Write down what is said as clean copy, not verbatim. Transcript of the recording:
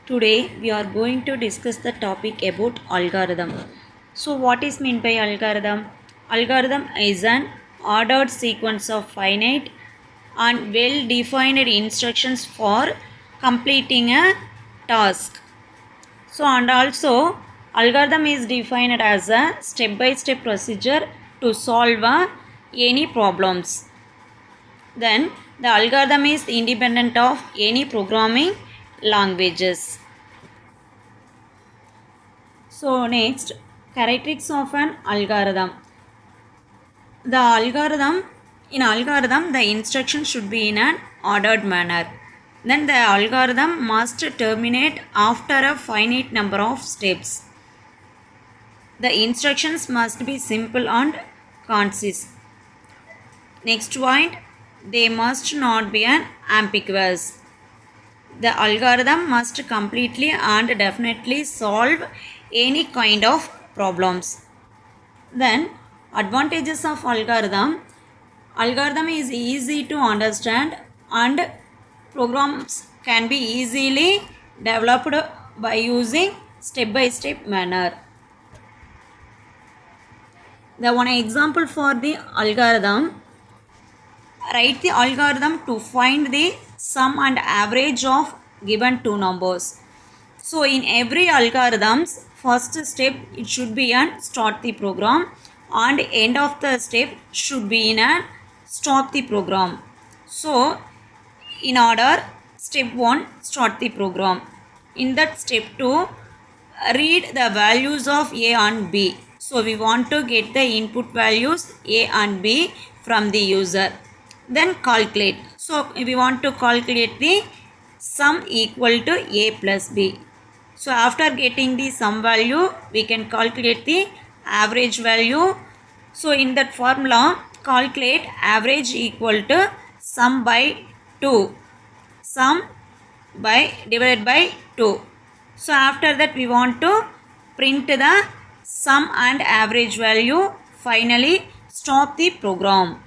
Today we are going to discuss the topic about algorithm. So what is meant by algorithm? Algorithm is an ordered sequence of finite and well defined instructions for completing a task. So and also algorithm is defined as a step-by-step procedure to solve any problems. Then the algorithm is independent of any programming languages. So next, characteristics of an algorithm. In algorithm, the instruction should be in an ordered manner. Then the algorithm must terminate after a finite number of steps. The instructions must be simple and concise. Next point, they must not be an ambiguous. The algorithm must completely and definitely solve any kind of problems. Then advantages of algorithm. Algorithm is easy to understand and programs can be easily developed by using step-by-step manner. The one example for the algorithm. Write the algorithm to find the sum and average of given two numbers. So in every algorithm's first step it should be an start the program and end of the step should be in an stop the program. So in order, step 1 start the program. In that step 2 read the values of A and B. So we want to get the input values A and B from the user. Then calculate. So we want to calculate the sum equal to A plus B. So after getting the sum value, we can calculate the average value. So in that formula, calculate average equal to sum by 2. Sum by divided by 2. So after that we want to print the sum and average value. Finally stop the program.